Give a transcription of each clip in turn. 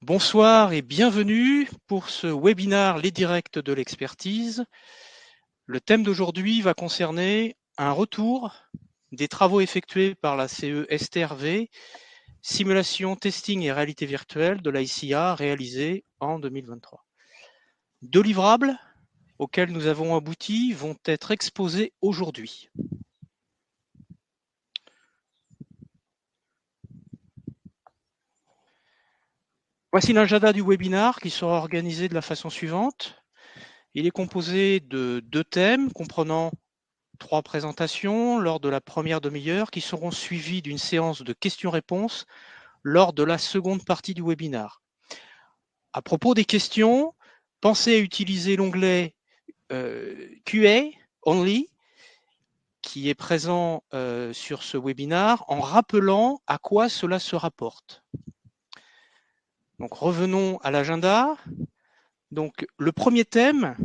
Bonsoir et bienvenue pour ce webinaire Les Directs de l'expertise. Le thème d'aujourd'hui va concerner un retour des travaux effectués par la CE STRV, simulation, testing et réalité virtuelle de l'ICA réalisée en 2023. Deux livrables auxquels nous avons abouti vont être exposés aujourd'hui. Voici l'agenda du webinaire qui sera organisé de la façon suivante. Il est composé de deux thèmes comprenant 3 présentations lors de la première demi-heure qui seront suivies d'une séance de questions-réponses lors de la seconde partie du webinaire. À propos des questions, pensez à utiliser l'onglet QA Only qui est présent sur ce webinaire en rappelant à quoi cela se rapporte. Donc revenons à l'agenda. Donc le premier thème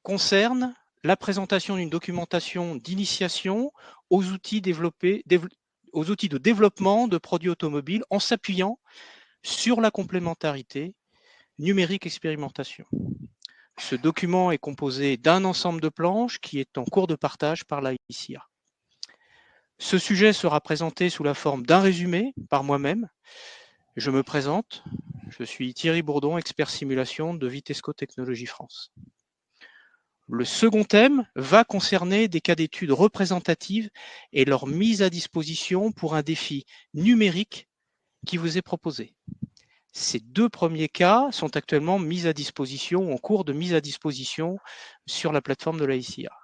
concerne la présentation d'une documentation d'initiation aux outils de développement de produits automobiles en s'appuyant sur la complémentarité numérique expérimentation. Ce document est composé d'un ensemble de planches qui est en cours de partage par la ICA. Ce sujet sera présenté sous la forme d'un résumé par moi-même. Je me présente, je suis Thierry Bourdon, expert simulation de Vitesco Technologies France. Le second thème va concerner des cas d'études représentatives et leur mise à disposition pour un défi numérique qui vous est proposé. Ces deux premiers cas sont actuellement mis à disposition, en cours de mise à disposition sur la plateforme de la ICA.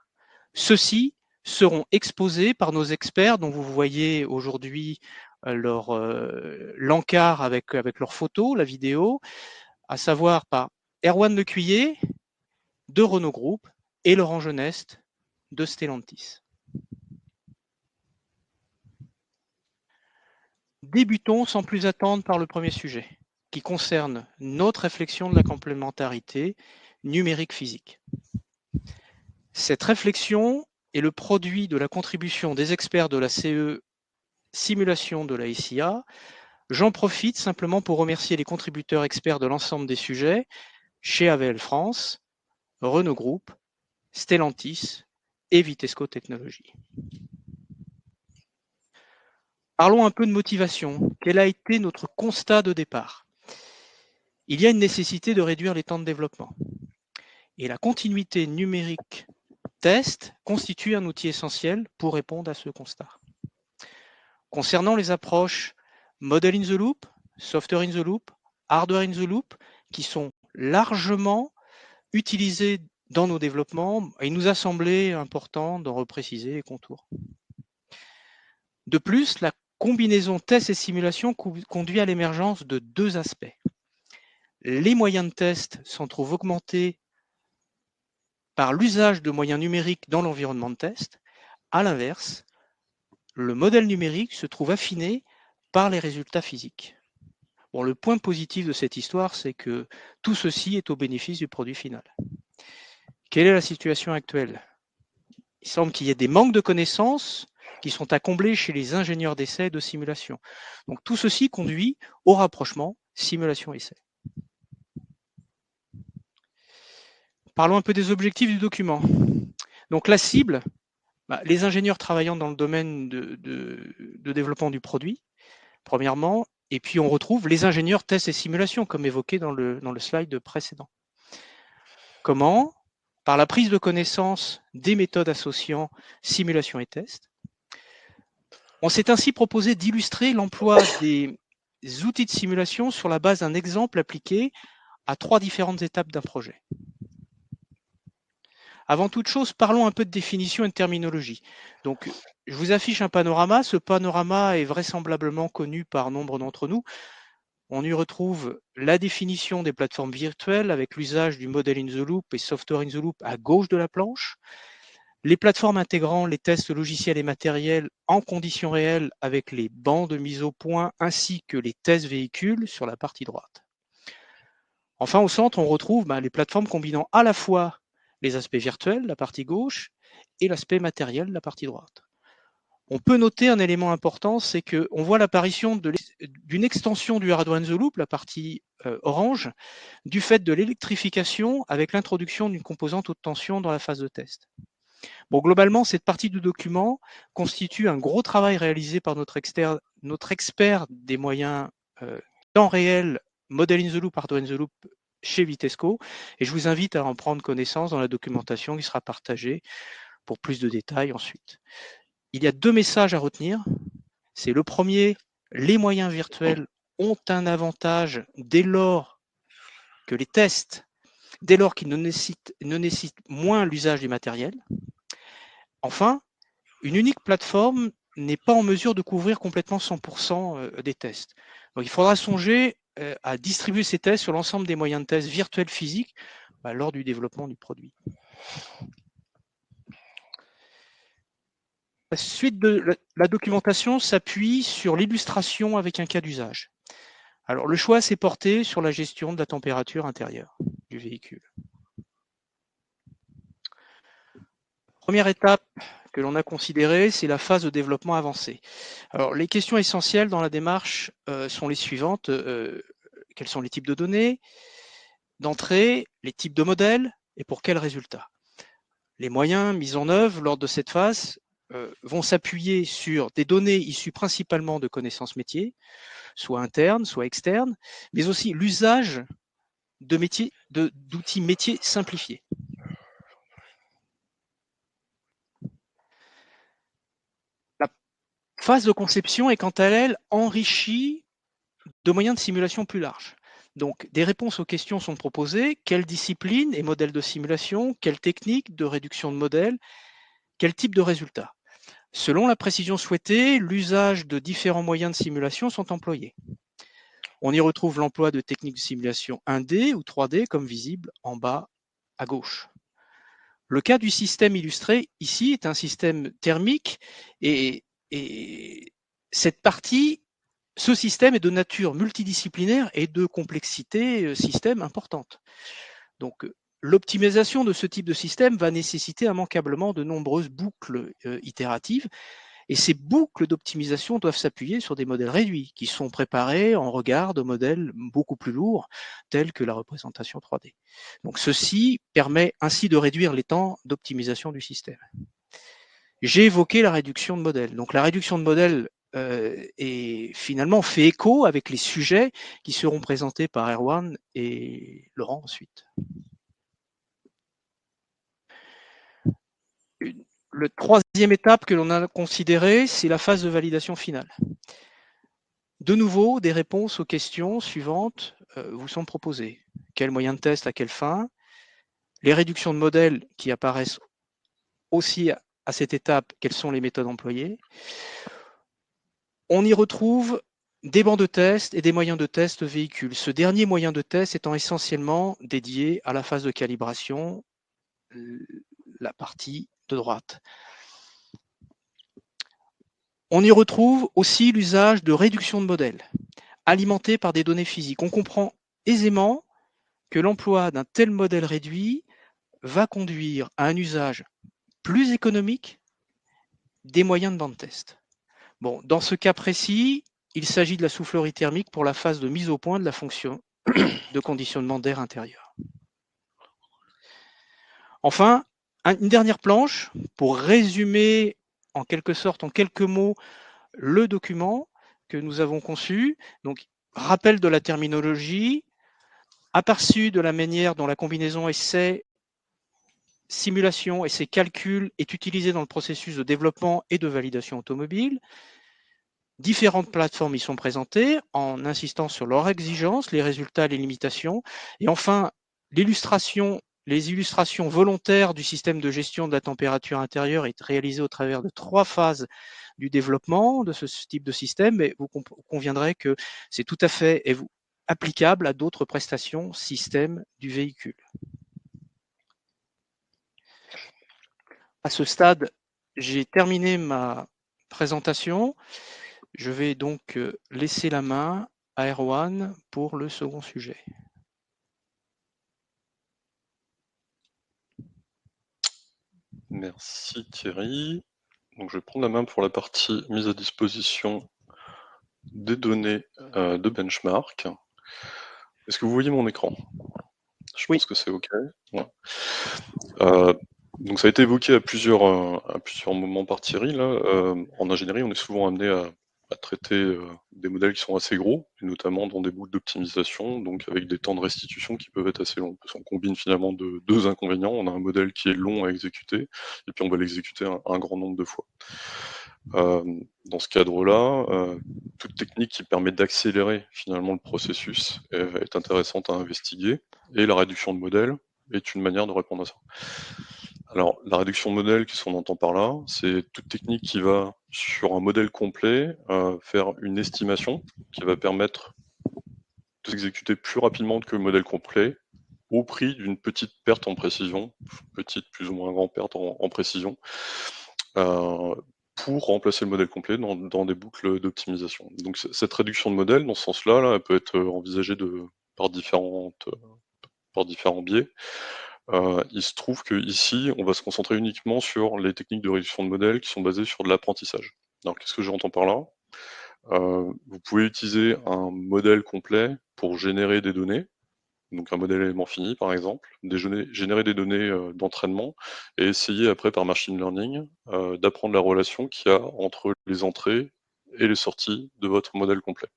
Ceux-ci seront exposés par nos experts dont vous voyez aujourd'hui l'encart avec leurs photos, la vidéo, à savoir par Erwan Lecuyer de Renault Group et Laurent Geneste de Stellantis. Débutons sans plus attendre par le premier sujet, qui concerne notre réflexion de la complémentarité numérique-physique. Cette réflexion est le produit de la contribution des experts de la CE Simulation de la ICA. J'en profite simplement pour remercier les contributeurs experts de l'ensemble des sujets chez AVL France, Renault Group, Stellantis et Vitesco Technologies. Parlons un peu de motivation. Quel a été notre constat de départ? Il y a une nécessité de réduire les temps de développement. Et la continuité numérique test constitue un outil essentiel pour répondre à ce constat. Concernant les approches Model in the Loop, Software in the Loop, Hardware in the Loop, qui sont largement utilisées dans nos développements, il nous a semblé important d'en repréciser les contours. De plus, la combinaison test et simulation conduit à l'émergence de deux aspects. Les moyens de test s'en trouvent augmentés par l'usage de moyens numériques dans l'environnement de test. À l'inverse, le modèle numérique se trouve affiné par les résultats physiques. Bon, le point positif de cette histoire, c'est que tout ceci est au bénéfice du produit final. Quelle est la situation actuelle? Il semble qu'il y ait des manques de connaissances qui sont à combler chez les ingénieurs d'essai et de simulation. Donc tout ceci conduit au rapprochement simulation-essai. Parlons un peu des objectifs du document. Donc la cible, les ingénieurs travaillant dans le domaine de développement du produit, premièrement, et puis on retrouve les ingénieurs tests et simulation, comme évoqué dans le slide précédent. Comment? Par la prise de connaissance des méthodes associant simulation et test. On s'est ainsi proposé d'illustrer l'emploi des outils de simulation sur la base d'un exemple appliqué à 3 différentes étapes d'un projet. Avant toute chose, parlons un peu de définition et de terminologie. Donc, je vous affiche un panorama. Ce panorama est vraisemblablement connu par nombre d'entre nous. On y retrouve la définition des plateformes virtuelles avec l'usage du Model in the Loop et Software in the Loop à gauche de la planche. Les plateformes intégrant les tests logiciels et matériels en conditions réelles avec les bancs de mise au point ainsi que les tests véhicules sur la partie droite. Enfin, au centre, on retrouve les plateformes combinant à la fois les aspects virtuels, la partie gauche, et l'aspect matériel, la partie droite. On peut noter un élément important, c'est qu'on voit l'apparition d'une extension du hardware in the loop, la partie orange, du fait de l'électrification avec l'introduction d'une composante haute tension dans la phase de test. Bon, globalement, cette partie du document constitue un gros travail réalisé par notre expert des moyens temps réel, model in the loop, hardware in the loop chez Vitesco, et je vous invite à en prendre connaissance dans la documentation qui sera partagée pour plus de détails ensuite. Il y a 2 messages à retenir. C'est le premier, les moyens virtuels ont un avantage dès lors que les tests, dès lors qu'ils ne nécessitent moins l'usage du matériel. Enfin, une unique plateforme n'est pas en mesure de couvrir complètement 100% des tests. Donc, il faudra songer à distribuer ces tests sur l'ensemble des moyens de test virtuels physiques lors du développement du produit. La suite de la documentation s'appuie sur l'illustration avec un cas d'usage. Alors, le choix s'est porté sur la gestion de la température intérieure du véhicule. Première étape que l'on a considérée, c'est la phase de développement avancé. Alors, les questions essentielles dans la démarche sont les suivantes. Quels sont les types de données d'entrée, les types de modèles et pour quels résultats? Les moyens mis en œuvre lors de cette phase vont s'appuyer sur des données issues principalement de connaissances métiers, soit internes, soit externes, mais aussi l'usage d'outils métiers simplifiés. La phase de conception est quant à elle enrichie de moyens de simulation plus larges. Donc, des réponses aux questions sont proposées. Quelle discipline et modèle de simulation? Quelle technique de réduction de modèle? Quel type de résultats? Selon la précision souhaitée, l'usage de différents moyens de simulation sont employés. On y retrouve l'emploi de techniques de simulation 1D ou 3D, comme visible en bas à gauche. Le cas du système illustré ici est un système thermique et cette partie, ce système est de nature multidisciplinaire et de complexité système importante. Donc, l'optimisation de ce type de système va nécessiter immanquablement de nombreuses boucles itératives. Et ces boucles d'optimisation doivent s'appuyer sur des modèles réduits qui sont préparés en regard de modèles beaucoup plus lourds tels que la représentation 3D. Donc ceci permet ainsi de réduire les temps d'optimisation du système. J'ai évoqué la réduction de modèles. Donc la réduction de modèles est finalement fait écho avec les sujets qui seront présentés par Erwan et Laurent ensuite. La troisième étape que l'on a considérée, c'est la phase de validation finale. De nouveau, des réponses aux questions suivantes vous sont proposées. Quels moyens de test, à quelle fin? Les réductions de modèles qui apparaissent aussi à cette étape, quelles sont les méthodes employées? On y retrouve des bancs de test et des moyens de test véhicules. Ce dernier moyen de test étant essentiellement dédié à la phase de calibration, la partie de droite. On y retrouve aussi l'usage de réduction de modèles, alimentés par des données physiques. On comprend aisément que l'emploi d'un tel modèle réduit va conduire à un usage plus économique des moyens de bande test. Bon, dans ce cas précis, il s'agit de la soufflerie thermique pour la phase de mise au point de la fonction de conditionnement d'air intérieur. Enfin, une dernière planche pour résumer en quelque sorte, en quelques mots, le document que nous avons conçu. Donc, rappel de la terminologie, aperçu de la manière dont la combinaison essai, simulation et ses calculs est utilisée dans le processus de développement et de validation automobile. Différentes plateformes y sont présentées en insistant sur leurs exigences, les résultats, les limitations. Et enfin, les illustrations volontaires du système de gestion de la température intérieure est réalisée au travers de 3 phases du développement de ce type de système. Et vous conviendrez que c'est tout à fait applicable à d'autres prestations système du véhicule. À ce stade, j'ai terminé ma présentation. Je vais donc laisser la main à Erwan pour le second sujet. Merci Thierry. Donc je vais prendre la main pour la partie mise à disposition des données de benchmark. Est-ce que vous voyez mon écran? Je Oui. pense que c'est OK. Ouais. Donc ça a été évoqué à plusieurs moments par Thierry. Là. En ingénierie, on est souvent amené à traiter des modèles qui sont assez gros, et notamment dans des boucles d'optimisation, donc avec des temps de restitution qui peuvent être assez longs. Parce qu'on combine finalement deux inconvénients. On a un modèle qui est long à exécuter, et puis on va l'exécuter un grand nombre de fois. Dans ce cadre-là, toute technique qui permet d'accélérer finalement le processus est intéressante à investiguer, et la réduction de modèles est une manière de répondre à ça. Alors, la réduction de modèle, qu'est-ce qu'on entend par là? C'est toute technique qui va, sur un modèle complet, faire une estimation qui va permettre de s'exécuter plus rapidement que le modèle complet, au prix d'une petite perte en précision, petite plus ou moins grande perte en précision, euh, pour remplacer le modèle complet dans des boucles d'optimisation. Donc cette réduction de modèle, dans ce sens-là, là, elle peut être envisagée par différents biais. Il se trouve qu'ici, on va se concentrer uniquement sur les techniques de réduction de modèle qui sont basées sur de l'apprentissage. Alors qu'est-ce que j'entends par là? Vous pouvez utiliser un modèle complet pour générer des données, donc un modèle élément fini par exemple, générer des données d'entraînement et essayer après par machine learning d'apprendre la relation qu'il y a entre les entrées et les sorties de votre modèle complet.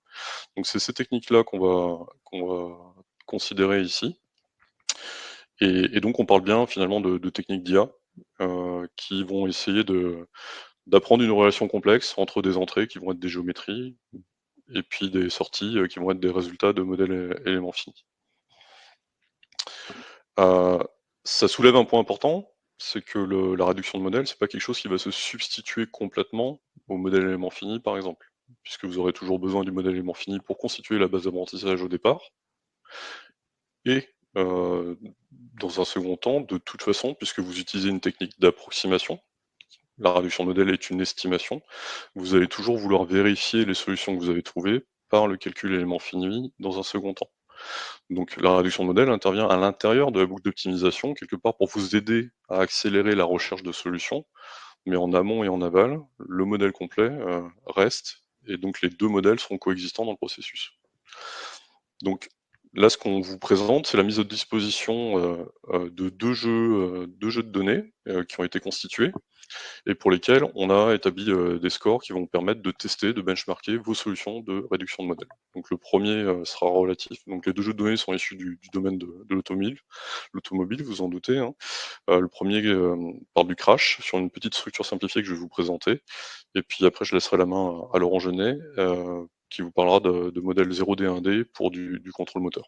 Donc c'est ces techniques-là qu'on va considérer ici. Et donc on parle bien finalement de techniques d'IA qui vont essayer d'apprendre une relation complexe entre des entrées qui vont être des géométries et puis des sorties qui vont être des résultats de modèles éléments finis. Euh, Ça soulève un point important, c'est que la réduction de modèle, c'est pas quelque chose qui va se substituer complètement au modèle élément fini, par exemple, puisque vous aurez toujours besoin du modèle élément fini pour constituer la base d'apprentissage au départ. Et dans un second temps, de toute façon, puisque vous utilisez une technique d'approximation, la réduction de modèle est une estimation, vous allez toujours vouloir vérifier les solutions que vous avez trouvées par le calcul élément fini dans un second temps. Donc la réduction de modèle intervient à l'intérieur de la boucle d'optimisation, quelque part pour vous aider à accélérer la recherche de solutions, mais en amont et en aval, le modèle complet reste, et donc les deux modèles seront coexistants dans le processus. Donc là, ce qu'on vous présente, c'est la mise à disposition de deux jeux de données qui ont été constitués et pour lesquels on a établi des scores qui vont permettre de tester, de benchmarker vos solutions de réduction de modèle. Donc le premier sera relatif. Donc les deux jeux de données sont issus du domaine de l'automobile, vous en doutez. Hein. Le premier parle du crash sur une petite structure simplifiée que je vais vous présenter. Et puis après, je laisserai la main à Laurent Genet qui vous parlera de modèle 0D 1D pour du contrôle moteur.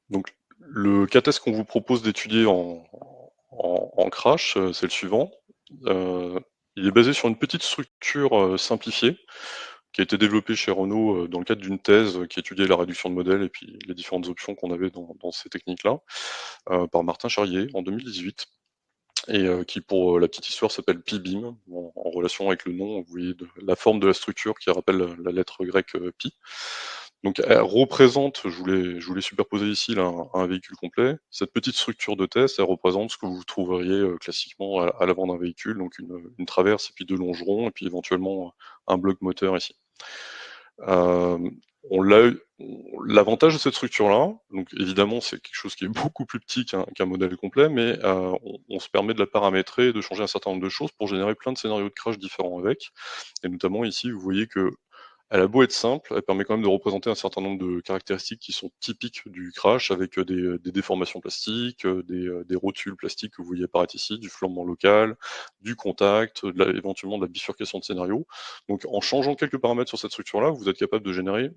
Donc le cas test qu'on vous propose d'étudier en crash, c'est le suivant. Il est basé sur une petite structure simplifiée qui a été développée chez Renault dans le cadre d'une thèse qui étudiait la réduction de modèles et puis les différentes options qu'on avait dans ces techniques-là, par Martin Charrier en 2018, et qui, pour la petite histoire, s'appelle PIBIM, en relation avec le nom, vous voyez la forme de la structure qui rappelle la lettre grecque pi. Donc elle représente, je voulais superposer ici là, un véhicule complet. Cette petite structure de test, elle représente ce que vous trouveriez classiquement à l'avant d'un véhicule, donc une traverse et puis deux longerons, et puis éventuellement un bloc moteur ici. Euh, L'avantage de cette structure-là, donc évidemment c'est quelque chose qui est beaucoup plus petit qu'un modèle complet, mais on se permet de la paramétrer et de changer un certain nombre de choses pour générer plein de scénarios de crash différents avec. Et notamment ici, vous voyez que elle a beau être simple, elle permet quand même de représenter un certain nombre de caractéristiques qui sont typiques du crash, avec des déformations plastiques, des rotules plastiques que vous voyez apparaître ici, du flambement local, du contact, éventuellement de la bifurcation de scénario. Donc en changeant quelques paramètres sur cette structure-là, vous êtes capable de générer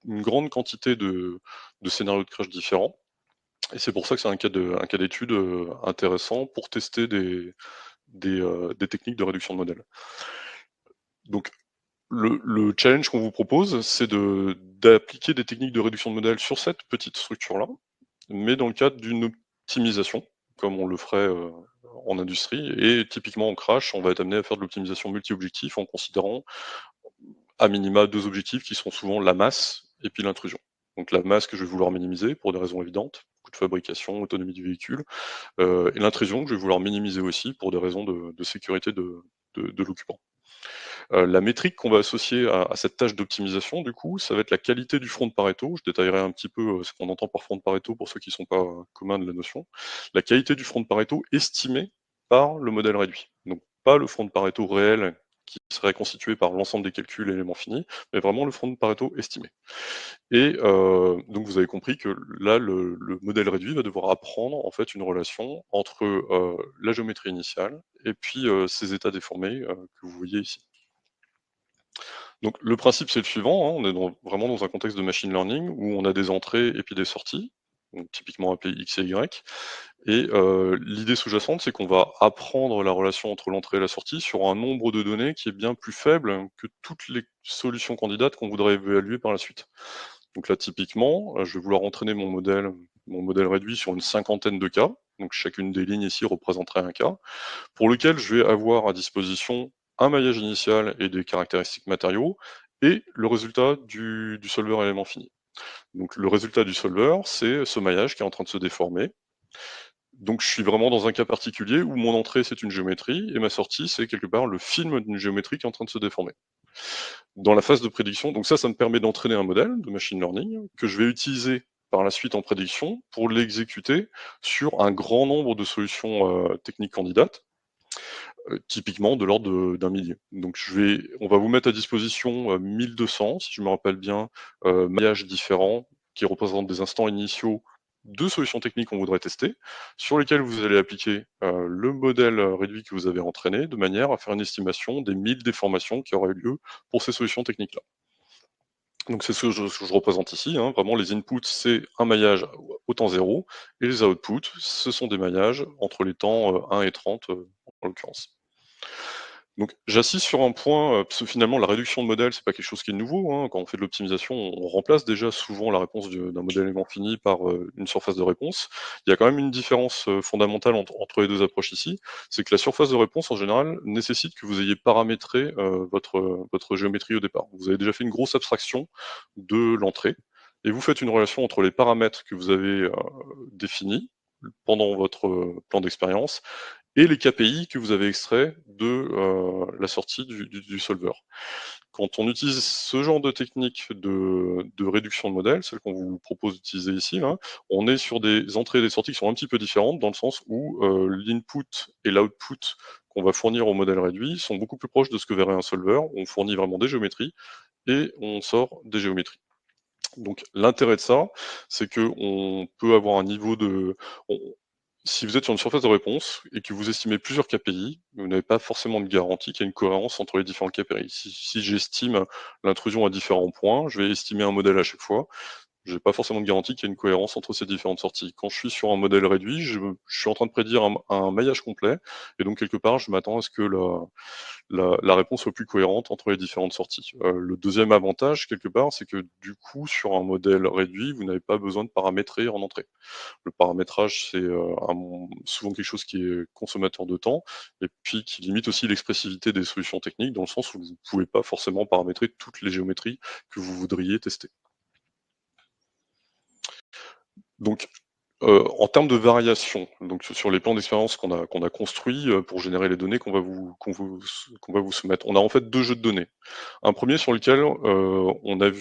une grande quantité de scénarios de crash différents. Et c'est pour ça que c'est un cas d'étude intéressant pour tester des techniques de réduction de modèle. Donc le challenge qu'on vous propose, c'est d'appliquer des techniques de réduction de modèle sur cette petite structure-là, mais dans le cadre d'une optimisation, comme on le ferait en industrie. Et typiquement en crash, on va être amené à faire de l'optimisation multi-objectif en considérant à minima deux objectifs qui seront souvent la masse et puis l'intrusion. Donc la masse que je vais vouloir minimiser pour des raisons évidentes, coût de fabrication, autonomie du véhicule, et l'intrusion que je vais vouloir minimiser aussi pour des raisons de sécurité de l'occupant. La métrique qu'on va associer à cette tâche d'optimisation, du coup, ça va être la qualité du front de Pareto. Je détaillerai un petit peu ce qu'on entend par front de Pareto pour ceux qui ne sont pas communs de la notion. La qualité du front de Pareto estimée par le modèle réduit. Donc pas le front de Pareto réel qui serait constitué par l'ensemble des calculs éléments finis, mais vraiment le front de Pareto estimé. Et donc vous avez compris que là, le modèle réduit va devoir apprendre en fait une relation entre la géométrie initiale et puis ces états déformés que vous voyez ici. Donc le principe c'est le suivant, hein, on est vraiment dans un contexte de machine learning où on a des entrées et puis des sorties, donc typiquement appelées X et Y. Et l'idée sous-jacente, c'est qu'on va apprendre la relation entre l'entrée et la sortie sur un nombre de données qui est bien plus faible que toutes les solutions candidates qu'on voudrait évaluer par la suite. Donc là, typiquement, je vais vouloir entraîner mon modèle réduit sur une cinquantaine de cas. Donc chacune des lignes ici représenterait un cas, pour lequel je vais avoir à disposition un maillage initial et des caractéristiques matériaux, et le résultat du solver élément fini. Donc le résultat du solver, c'est ce maillage qui est en train de se déformer. Donc je suis vraiment dans un cas particulier où mon entrée c'est une géométrie et ma sortie c'est quelque part le film d'une géométrie qui est en train de se déformer. Dans la phase de prédiction, donc ça me permet d'entraîner un modèle de machine learning que je vais utiliser par la suite en prédiction pour l'exécuter sur un grand nombre de solutions techniques candidates, typiquement de l'ordre d'un millier. Donc on va vous mettre à disposition 1200, si je me rappelle bien, maillages différents qui représentent des instants initiaux de solutions techniques qu'on voudrait tester, sur lesquels vous allez appliquer le modèle réduit que vous avez entraîné, de manière à faire une estimation des 1000 déformations qui auraient eu lieu pour ces solutions techniques-là. Donc c'est ce que je représente ici, hein. Vraiment les inputs, c'est un maillage au temps 0, et les outputs, ce sont des maillages entre les temps 1 et 30 en l'occurrence. Donc j'assiste sur un point, parce que finalement la réduction de modèles, c'est pas quelque chose qui est nouveau, hein. Quand on fait de l'optimisation, on remplace déjà souvent la réponse d'un modèle élément fini par une surface de réponse. Il y a quand même une différence fondamentale entre les deux approches ici, c'est que la surface de réponse en général nécessite que vous ayez paramétré votre géométrie au départ. Vous avez déjà fait une grosse abstraction de l'entrée, et vous faites une relation entre les paramètres que vous avez définis pendant votre plan d'expérience et les KPI que vous avez extraits de la sortie du solver. Quand on utilise ce genre de technique de réduction de modèle, celle qu'on vous propose d'utiliser ici, là, on est sur des entrées et des sorties qui sont un petit peu différentes, dans le sens où l'input et l'output qu'on va fournir au modèle réduit sont beaucoup plus proches de ce que verrait un solver. On fournit vraiment des géométries et on sort des géométries. Donc l'intérêt de ça, c'est qu'on peut avoir un niveau de... Si vous êtes sur une surface de réponse et que vous estimez plusieurs KPI, vous n'avez pas forcément de garantie qu'il y ait une cohérence entre les différents KPI. Si j'estime l'intrusion à différents points, je vais estimer un modèle à chaque fois. Je n'ai pas forcément de garantie qu'il y ait une cohérence entre ces différentes sorties. Quand je suis sur un modèle réduit, je suis en train de prédire un maillage complet, et donc quelque part, je m'attends à ce que la réponse soit plus cohérente entre les différentes sorties. Le deuxième avantage, quelque part, c'est que du coup, sur un modèle réduit, vous n'avez pas besoin de paramétrer en entrée. Le paramétrage, c'est souvent quelque chose qui est consommateur de temps, et puis qui limite aussi l'expressivité des solutions techniques, dans le sens où vous ne pouvez pas forcément paramétrer toutes les géométries que vous voudriez tester. Donc, en termes de variation, donc sur les plans d'expérience qu'on a construits, pour générer les données qu'on va vous soumettre, on a en fait 2 jeux de données. Un premier sur lequel, on a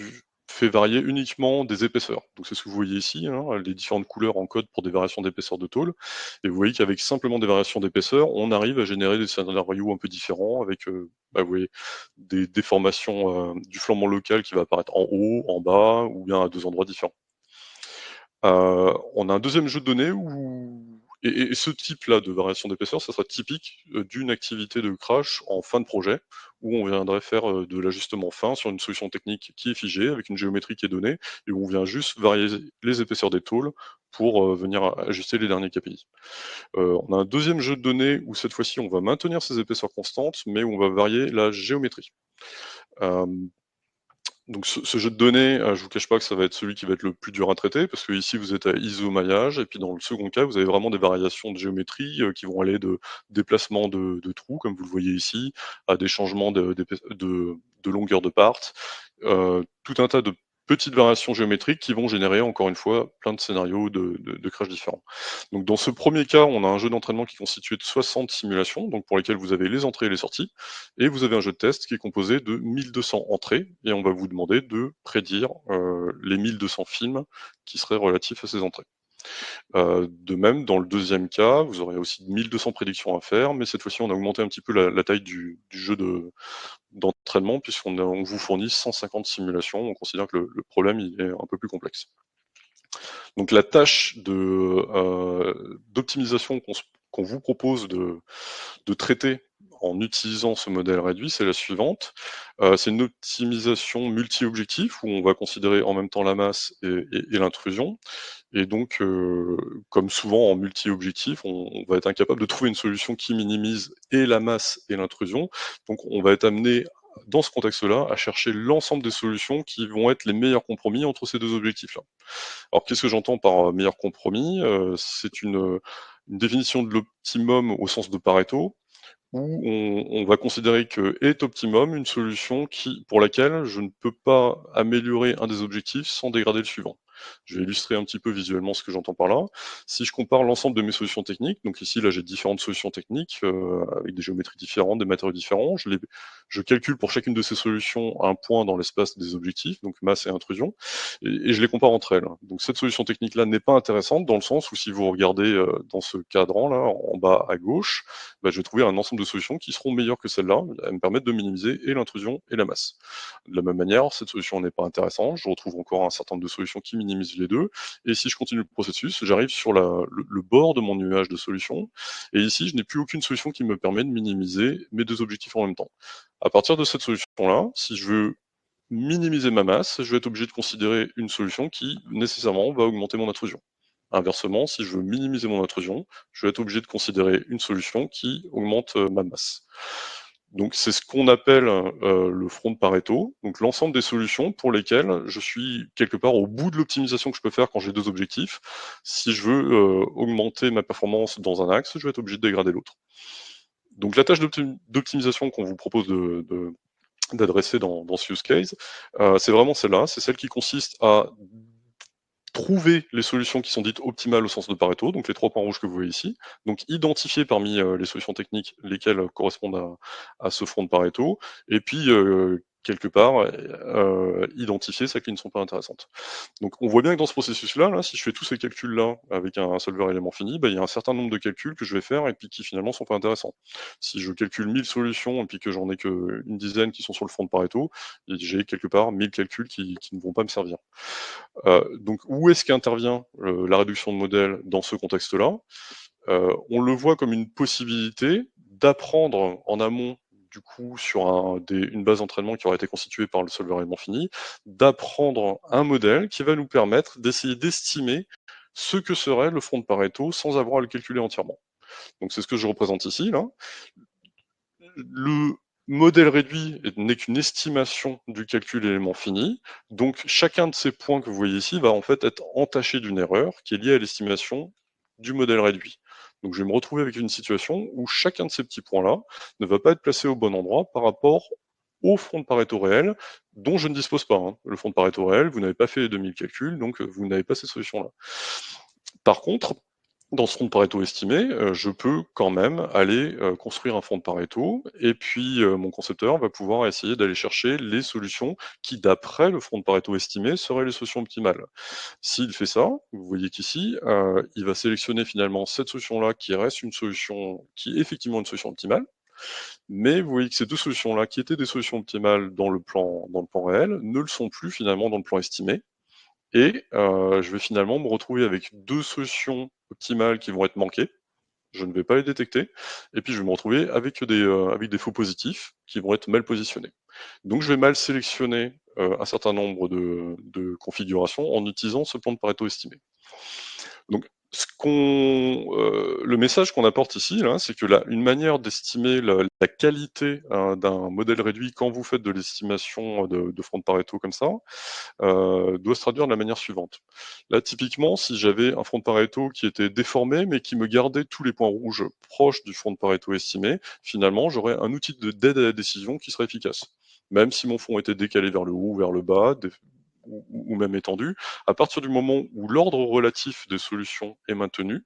fait varier uniquement des épaisseurs. Donc c'est ce que vous voyez ici, hein, les différentes couleurs en code pour des variations d'épaisseur de tôle, et vous voyez qu'avec simplement des variations d'épaisseur, on arrive à générer des scénarios un peu différents avec, vous voyez, des déformations, du flambant local qui va apparaître en haut, en bas, ou bien à 2 endroits différents. On a un deuxième jeu de données où et ce type-là de variation d'épaisseur, ça sera typique, d'une activité de crash en fin de projet, où on viendrait faire, de l'ajustement fin sur une solution technique qui est figée, avec une géométrie qui est donnée, et où on vient juste varier les épaisseurs des tôles pour, venir ajuster les derniers KPI. On a un deuxième jeu de données où cette fois-ci on va maintenir ces épaisseurs constantes, mais où on va varier la géométrie. Hem Donc ce jeu de données, je vous cache pas que ça va être celui qui va être le plus dur à traiter, parce que ici vous êtes à iso-maillage, et puis dans le second cas, vous avez vraiment des variations de géométrie, qui vont aller de déplacement de trous, comme vous le voyez ici, à des changements de longueur de part, tout un tas de petites variations géométriques qui vont générer, encore une fois, plein de scénarios de crash différents. Donc dans ce premier cas, on a un jeu d'entraînement qui est constitué de 60 simulations, donc pour lesquelles vous avez les entrées et les sorties, et vous avez un jeu de test qui est composé de 1200 entrées, et on va vous demander de prédire les 1200 films qui seraient relatifs à ces entrées. De même, dans le deuxième cas, vous aurez aussi 1200 prédictions à faire, mais cette fois-ci, on a augmenté un petit peu la taille du jeu d'entraînement, puisqu'on vous fournit 150 simulations. On considère que le problème il est un peu plus complexe. Donc la tâche d'optimisation qu'on vous propose de traiter en utilisant ce modèle réduit, c'est la suivante. C'est une optimisation multi-objectif où on va considérer en même temps la masse et l'intrusion. Et donc, comme souvent en multi-objectif, on va être incapable de trouver une solution qui minimise et la masse et l'intrusion. Donc on va être amené, dans ce contexte-là, à chercher l'ensemble des solutions qui vont être les meilleurs compromis entre ces deux objectifs-là. Alors qu'est-ce que j'entends par meilleur compromis? C'est une définition de l'optimum au sens de Pareto, où on va considérer que est optimum une solution pour laquelle je ne peux pas améliorer un des objectifs sans dégrader le suivant. Je vais illustrer un petit peu visuellement ce que j'entends par là. Si je compare l'ensemble de mes solutions techniques, donc ici là j'ai différentes solutions techniques avec des géométries différentes, des matériaux différents, je calcule pour chacune de ces solutions un point dans l'espace des objectifs, donc masse et intrusion, et je les compare entre elles. Donc cette solution technique là n'est pas intéressante dans le sens où si vous regardez dans ce cadran là en bas à gauche, bah, je vais trouver un ensemble de solutions qui seront meilleures que celle-là. Elles me permettent de minimiser et l'intrusion et la masse. De la même manière, cette solution n'est pas intéressante. Je retrouve encore un certain nombre de solutions qui minimisent les deux. Et si je continue le processus, j'arrive sur le bord de mon nuage de solutions. Et ici, je n'ai plus aucune solution qui me permet de minimiser mes deux objectifs en même temps. À partir de cette solution-là, si je veux minimiser ma masse, je vais être obligé de considérer une solution qui nécessairement va augmenter mon intrusion. Inversement, si je veux minimiser mon intrusion, je vais être obligé de considérer une solution qui augmente ma masse. Donc c'est ce qu'on appelle le front de Pareto, donc l'ensemble des solutions pour lesquelles je suis quelque part au bout de l'optimisation que je peux faire quand j'ai deux objectifs. Si je veux augmenter ma performance dans un axe, je vais être obligé de dégrader l'autre. Donc la tâche d'optimisation qu'on vous propose d'adresser dans ce use case, c'est vraiment celle-là, c'est celle qui consiste à trouver les solutions qui sont dites optimales au sens de Pareto, donc les 3 points rouges que vous voyez ici. Donc identifier parmi les solutions techniques lesquelles correspondent à ce front de Pareto, et puis quelque part identifier celles qui ne sont pas intéressantes. Donc on voit bien que dans ce processus-là, là, si je fais tous ces calculs-là avec un solver élément fini, bah, il y a un certain nombre de calculs que je vais faire et puis qui finalement sont pas intéressants. Si je calcule 1000 solutions et puis que j'en ai qu'une dizaine qui sont sur le front de Pareto, j'ai quelque part 1000 calculs qui ne vont pas me servir. Donc où est-ce qu'intervient la réduction de modèle dans ce contexte-là? On le voit comme une possibilité d'apprendre en amont, du coup, sur une base d'entraînement qui aura été constituée par le solver élément fini, d'apprendre un modèle qui va nous permettre d'essayer d'estimer ce que serait le front de Pareto sans avoir à le calculer entièrement. Donc c'est ce que je représente ici, là. Le modèle réduit n'est qu'une estimation du calcul élément fini. Donc chacun de ces points que vous voyez ici va en fait être entaché d'une erreur qui est liée à l'estimation du modèle réduit. Donc je vais me retrouver avec une situation où chacun de ces petits points-là ne va pas être placé au bon endroit par rapport au front de Pareto réel, dont je ne dispose pas. Hein. Le front de Pareto réel, vous n'avez pas fait les 2000 calculs, donc vous n'avez pas ces solutions-là. Par contre, dans ce front de Pareto estimé, je peux quand même aller construire un front de Pareto, et puis mon concepteur va pouvoir essayer d'aller chercher les solutions qui, d'après le front de Pareto estimé, seraient les solutions optimales. S'il fait ça, vous voyez qu'ici, il va sélectionner finalement cette solution-là qui reste une solution qui est effectivement une solution optimale, mais vous voyez que ces deux solutions-là, qui étaient des solutions optimales dans le plan réel, ne le sont plus finalement dans le plan estimé. Et je vais finalement me retrouver avec deux solutions optimales qui vont être manquées. Je ne vais pas les détecter. Et puis je vais me retrouver avec des faux positifs qui vont être mal positionnés. Donc je vais mal sélectionner un certain nombre de configurations en utilisant ce plan de Pareto estimé. Donc le message qu'on apporte ici, là, c'est que une manière d'estimer la qualité d'un modèle réduit quand vous faites de l'estimation de front de Pareto comme ça, doit se traduire de la manière suivante. Là, typiquement, si j'avais un front de Pareto qui était déformé, mais qui me gardait tous les points rouges proches du front de Pareto estimé, finalement, j'aurais un outil d'aide à la décision qui serait efficace. Même si mon front était décalé vers le haut ou vers le bas, ou même étendu, à partir du moment où l'ordre relatif des solutions est maintenu,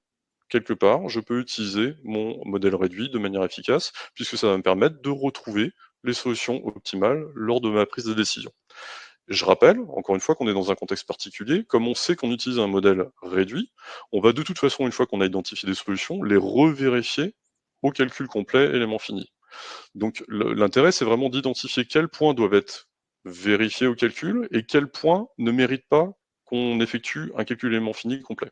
quelque part, je peux utiliser mon modèle réduit de manière efficace, puisque ça va me permettre de retrouver les solutions optimales lors de ma prise de décision. Je rappelle, encore une fois, qu'on est dans un contexte particulier. Comme on sait qu'on utilise un modèle réduit, on va de toute façon, une fois qu'on a identifié des solutions, les revérifier au calcul complet, élément fini. Donc l'intérêt, c'est vraiment d'identifier quels points doivent être vérifiés au calcul et quels points ne méritent pas qu'on effectue un calcul élément fini complet.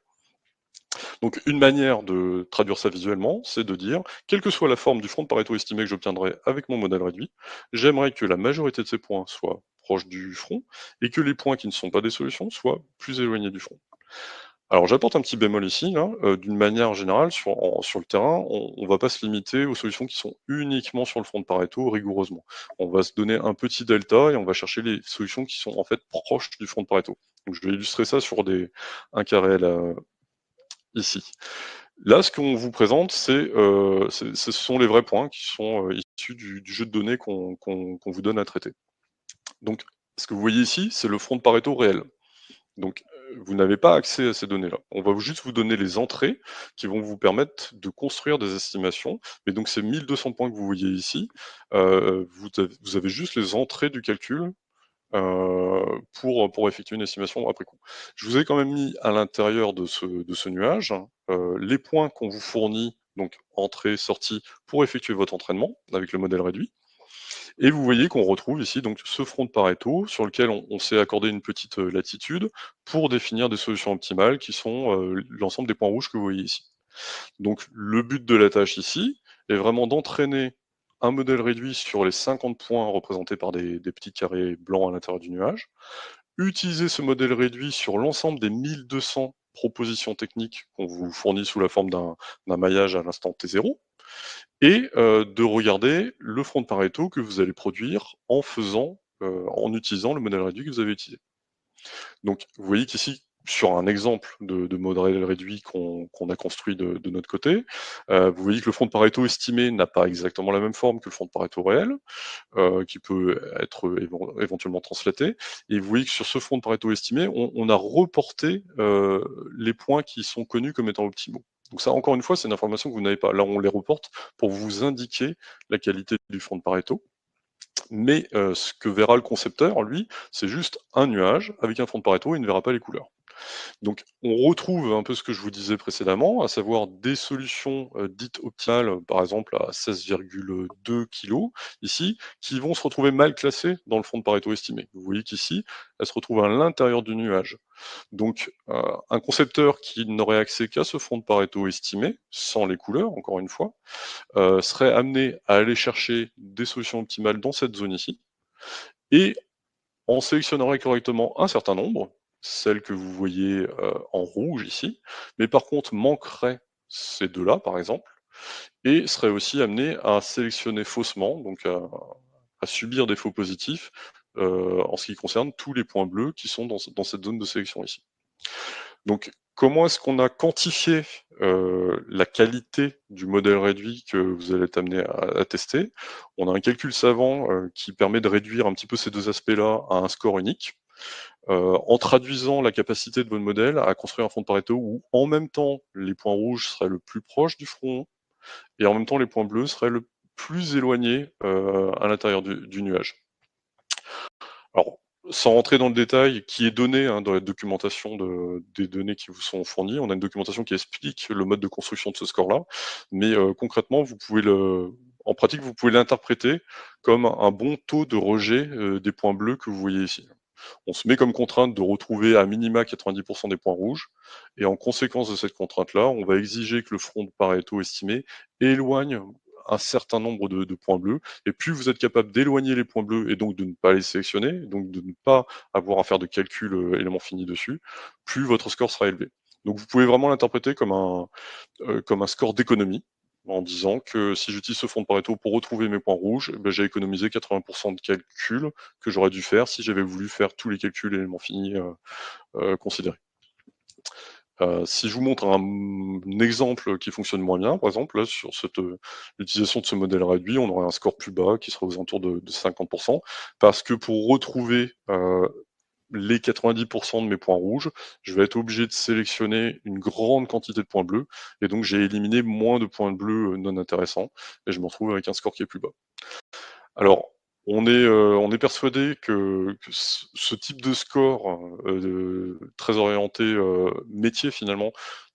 Donc une manière de traduire ça visuellement, c'est de dire, quelle que soit la forme du front de Pareto estimé que j'obtiendrai avec mon modèle réduit, j'aimerais que la majorité de ces points soient proches du front et que les points qui ne sont pas des solutions soient plus éloignés du front. Alors j'apporte un petit bémol ici, là, d'une manière générale, sur le terrain, on ne va pas se limiter aux solutions qui sont uniquement sur le front de Pareto rigoureusement. On va se donner un petit delta et on va chercher les solutions qui sont en fait proches du front de Pareto. Donc je vais illustrer ça sur un cas réel ici. Là, ce qu'on vous présente, ce sont les vrais points qui sont issus du jeu de données qu'on vous donne à traiter. Donc, ce que vous voyez ici, c'est le front de Pareto réel. Donc, vous n'avez pas accès à ces données-là. On va juste vous donner les entrées qui vont vous permettre de construire des estimations. Et donc, ces 1200 points que vous voyez ici, vous avez juste les entrées du calcul pour effectuer une estimation après coup. Je vous ai quand même mis à l'intérieur de ce nuage les points qu'on vous fournit, donc entrée, sortie, pour effectuer votre entraînement avec le modèle réduit. Et vous voyez qu'on retrouve ici donc ce front de Pareto sur lequel on s'est accordé une petite latitude pour définir des solutions optimales qui sont l'ensemble des points rouges que vous voyez ici. Donc le but de la tâche ici est vraiment d'entraîner un modèle réduit sur les 50 points représentés par des petits carrés blancs à l'intérieur du nuage, utiliser ce modèle réduit sur l'ensemble des 1200 propositions techniques qu'on vous fournit sous la forme d'un maillage à l'instant T0, et de regarder le front de Pareto que vous allez produire en utilisant le modèle réduit que vous avez utilisé. Donc, vous voyez qu'ici, sur un exemple de modèle réduit qu'on a construit de notre côté, vous voyez que le front de Pareto estimé n'a pas exactement la même forme que le front de Pareto réel, qui peut être éventuellement translaté. Et vous voyez que sur ce front de Pareto estimé, on a reporté les points qui sont connus comme étant optimaux. Donc ça, encore une fois, c'est une information que vous n'avez pas. Là, on les reporte pour vous indiquer la qualité du front de Pareto. Mais ce que verra le concepteur, lui, c'est juste un nuage avec un front de Pareto et il ne verra pas les couleurs. Donc on retrouve un peu ce que je vous disais précédemment, à savoir des solutions dites optimales, par exemple à 16,2 kg, ici, qui vont se retrouver mal classées dans le front de Pareto estimé. Vous voyez qu'ici, elles se retrouvent à l'intérieur du nuage. Donc un concepteur qui n'aurait accès qu'à ce front de Pareto estimé, sans les couleurs, encore une fois, serait amené à aller chercher des solutions optimales dans cette zone ici, et on sélectionnerait correctement un certain nombre, celles que vous voyez en rouge ici, mais par contre manquerait ces deux-là, par exemple, et serait aussi amené à sélectionner faussement, donc à subir des faux positifs en ce qui concerne tous les points bleus qui sont dans cette zone de sélection ici. Donc, comment est-ce qu'on a quantifié la qualité du modèle réduit que vous allez être amené à tester? On a un calcul savant qui permet de réduire un petit peu ces deux aspects-là à un score unique, en traduisant la capacité de votre modèle à construire un front de Pareto où, en même temps, les points rouges seraient le plus proche du front et en même temps, les points bleus seraient le plus éloignés à l'intérieur du nuage. Alors, sans rentrer dans le détail qui est donné dans la documentation des données qui vous sont fournies, on a une documentation qui explique le mode de construction de ce score-là, mais concrètement, en pratique, vous pouvez l'interpréter comme un bon taux de rejet des points bleus que vous voyez ici. On se met comme contrainte de retrouver à minima 90% des points rouges, et en conséquence de cette contrainte-là, on va exiger que le front de Pareto estimé éloigne un certain nombre de points bleus, et plus vous êtes capable d'éloigner les points bleus et donc de ne pas les sélectionner, donc de ne pas avoir à faire de calcul élément fini dessus, plus votre score sera élevé. Donc vous pouvez vraiment l'interpréter comme un score d'économie, en disant que si j'utilise ce front de Pareto pour retrouver mes points rouges, ben, j'ai économisé 80% de calculs que j'aurais dû faire si j'avais voulu faire tous les calculs éléments finis considérés. Si je vous montre un exemple qui fonctionne moins bien, par exemple, là, sur l'utilisation de ce modèle réduit, on aurait un score plus bas qui serait aux alentours de 50%, parce que pour retrouver les 90% de mes points rouges, je vais être obligé de sélectionner une grande quantité de points bleus, et donc j'ai éliminé moins de points bleus non intéressants, et je me retrouve avec un score qui est plus bas. Alors, on est persuadé que ce type de score très orienté métier finalement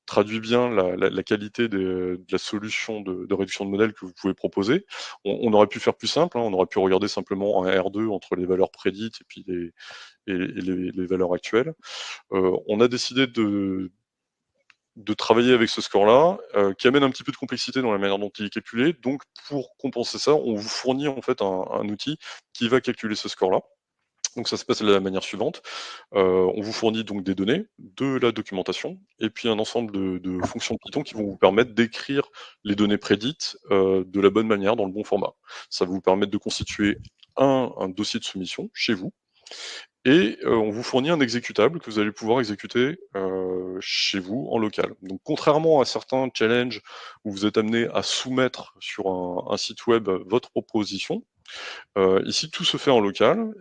traduit bien la qualité de la solution de réduction de modèle que vous pouvez proposer. On aurait pu faire plus simple, hein, on aurait pu regarder simplement un R2 entre les valeurs prédites et puis les valeurs actuelles. On a décidé de travailler avec ce score-là, qui amène un petit peu de complexité dans la manière dont il est calculé. Donc, pour compenser ça, on vous fournit en fait un outil qui va calculer ce score-là. Donc ça se passe de la manière suivante. On vous fournit donc des données, de la documentation, et puis un ensemble de fonctions Python qui vont vous permettre d'écrire les données prédites de la bonne manière, dans le bon format. Ça va vous permettre de constituer un dossier de soumission chez vous, et on vous fournit un exécutable que vous allez pouvoir exécuter chez vous en local. Donc contrairement à certains challenges où vous êtes amené à soumettre sur un site web votre proposition, ici tout se fait en local,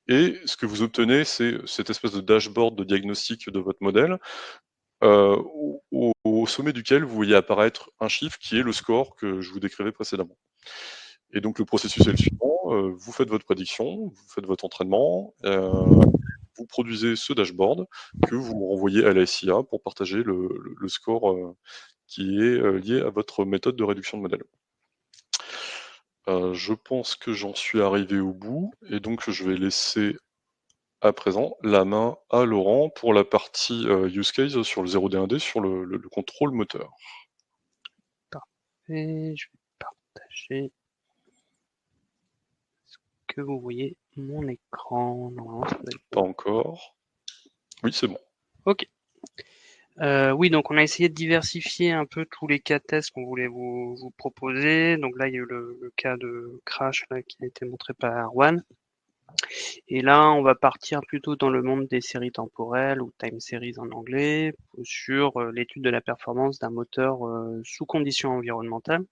et ce que vous obtenez, c'est cette espèce de dashboard de diagnostic de votre modèle, au sommet duquel vous voyez apparaître un chiffre qui est le score que je vous décrivais précédemment. Et donc le processus est le suivant, vous faites votre prédiction, vous faites votre entraînement, vous produisez ce dashboard que vous renvoyez à la SIA pour partager le score qui est lié à votre méthode de réduction de modèle. Je pense que j'en suis arrivé au bout, et donc je vais laisser à présent la main à Laurent pour la partie use case sur le 0D1D, sur le contrôle moteur. Parfait, je vais partager. Est-ce que vous voyez mon écran? Normalement, ça doit être Pas bon. encore. Oui, c'est bon. Ok. Oui, donc on a essayé de diversifier un peu tous les cas tests qu'on voulait vous proposer. Donc là, il y a eu le cas de crash là, qui a été montré par Erwan. Et là, on va partir plutôt dans le monde des séries temporelles, ou time series en anglais, sur l'étude de la performance d'un moteur sous conditions environnementales.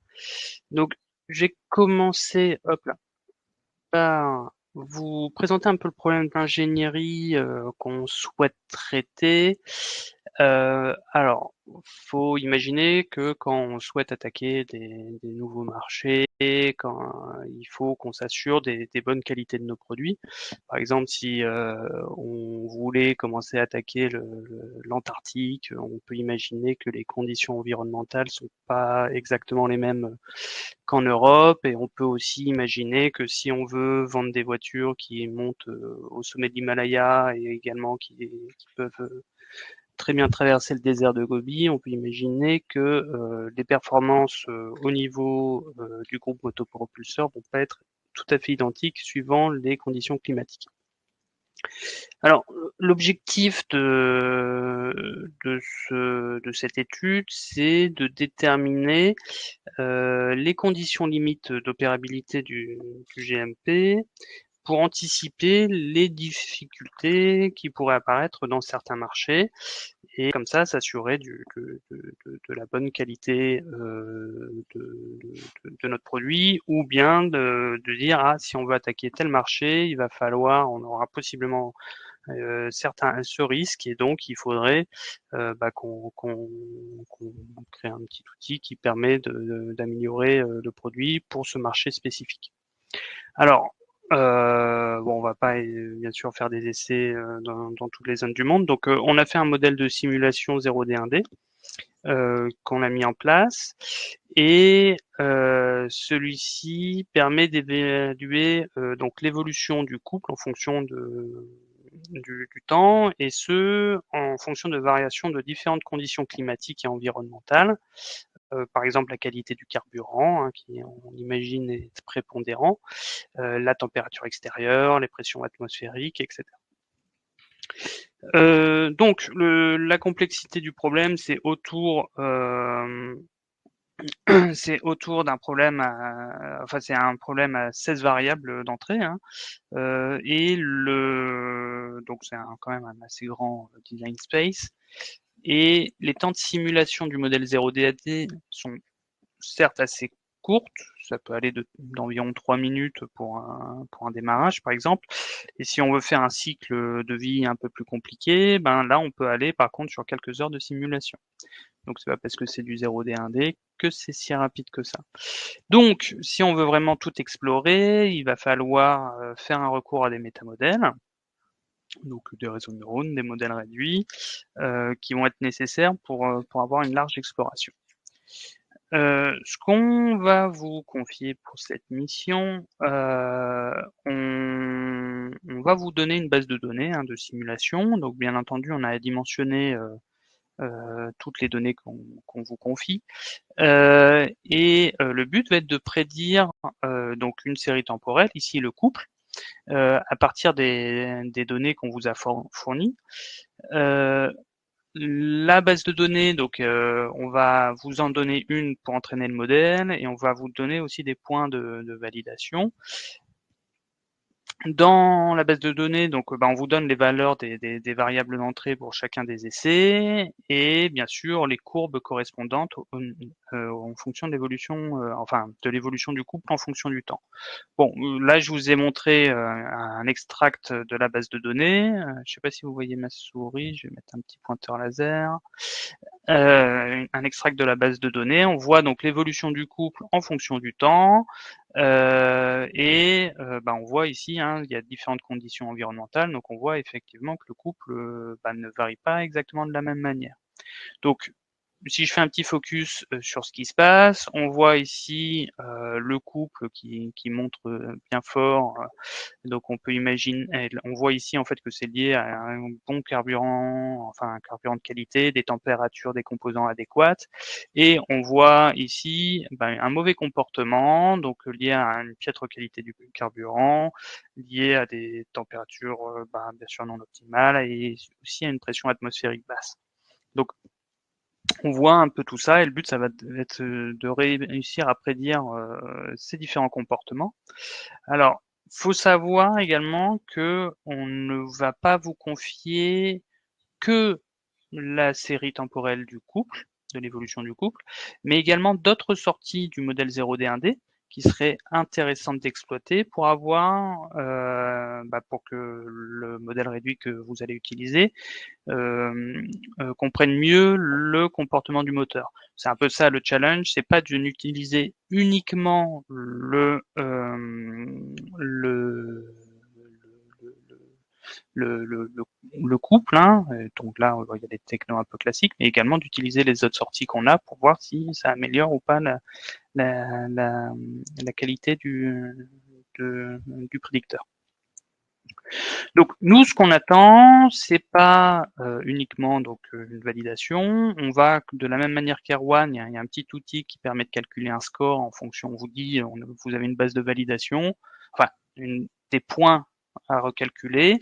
Donc, j'ai commencé, hop là, par vous présenter un peu le problème d'ingénierie qu'on souhaite traiter. Alors, faut imaginer que quand on souhaite attaquer des nouveaux marchés, quand il faut qu'on s'assure des bonnes qualités de nos produits. Par exemple, si on voulait commencer à attaquer l'Antarctique, on peut imaginer que les conditions environnementales sont pas exactement les mêmes qu'en Europe, et on peut aussi imaginer que si on veut vendre des voitures qui montent au sommet de l'Himalaya et également qui peuvent très bien traverser le désert de Gobi, on peut imaginer que les performances au niveau du groupe motopropulseur vont pas être tout à fait identiques suivant les conditions climatiques. Alors, l'objectif de cette étude, c'est de déterminer les conditions limites d'opérabilité du GMP pour anticiper les difficultés qui pourraient apparaître dans certains marchés, et comme ça s'assurer de la bonne qualité de notre produit, ou bien de dire ah, si on veut attaquer tel marché, il va falloir, on aura possiblement ce risque, et donc il faudrait qu'on crée un petit outil qui permet d'améliorer le produit pour ce marché spécifique. Alors, bon, on va pas bien sûr faire des essais dans toutes les zones du monde. Donc, on a fait un modèle de simulation 0D1D qu'on a mis en place, et celui-ci permet d'évaluer donc l'évolution du couple en fonction du temps, et ce en fonction de variations de différentes conditions climatiques et environnementales. Par exemple, la qualité du carburant, hein, qui on imagine est prépondérant, la température extérieure, les pressions atmosphériques, etc. Donc, la complexité du problème, c'est autour d'un problème enfin, c'est un problème à 16 variables d'entrée, hein, et donc c'est quand même un assez grand design space. Et les temps de simulation du modèle 0D sont certes assez courtes, ça peut aller d'environ 3 minutes pour un démarrage par exemple. Et si on veut faire un cycle de vie un peu plus compliqué, ben là on peut aller par contre sur quelques heures de simulation. Donc c'est pas parce que c'est du 0D 1D que c'est si rapide que ça. Donc si on veut vraiment tout explorer, il va falloir faire un recours à des métamodèles, donc des réseaux de neurones, des modèles réduits, qui vont être nécessaires pour avoir une large exploration. Ce qu'on va vous confier pour cette mission, on va vous donner une base de données de simulation. Donc bien entendu, on a dimensionné toutes les données qu'on vous confie. Le but va être de prédire donc une série temporelle, ici le couple, à partir des données qu'on vous a fournies. La base de données, donc on va vous en donner une pour entraîner le modèle et on va vous donner aussi des points de validation. Dans la base de données, donc on vous donne les valeurs des variables d'entrée pour chacun des essais et bien sûr les courbes correspondantes en fonction de l'évolution, enfin de l'évolution du couple en fonction du temps. Bon, là je vous ai montré un extract de la base de données. Je ne sais pas si vous voyez ma souris, je vais mettre un petit pointeur laser. Un extract de la base de données. On voit donc l'évolution du couple en fonction du temps. On voit ici, il y a différentes conditions environnementales. Donc on voit effectivement que le couple ne varie pas exactement de la même manière. Donc si je fais un petit focus sur ce qui se passe, on voit ici le couple qui montre bien fort. Donc on peut imaginer, on voit ici en fait que c'est lié à un bon carburant, enfin un carburant de qualité, des températures, des composants adéquates. Et on voit ici un mauvais comportement, donc lié à une piètre qualité du carburant, lié à des températures bien sûr non optimales et aussi à une pression atmosphérique basse. Donc on voit un peu tout ça et le but ça va être de réussir à prédire ces différents comportements. Alors, faut savoir également que on ne va pas vous confier que la série temporelle du couple, de l'évolution du couple, mais également d'autres sorties du modèle 0D 1D qui seraient intéressantes d'exploiter pour avoir, pour que le modèle réduit que vous allez utiliser comprennent mieux le comportement du moteur. C'est un peu ça le challenge, c'est pas de n'utiliser uniquement le couple, donc là il y a des technos un peu classiques, mais également d'utiliser les autres sorties qu'on a pour voir si ça améliore ou pas la qualité du prédicteur. Donc nous, ce qu'on attend, c'est pas uniquement donc une validation. On va de la même manière qu'Erwan, il y a un petit outil qui permet de calculer un score en fonction. On vous dit, vous avez une base de validation, enfin des points à recalculer.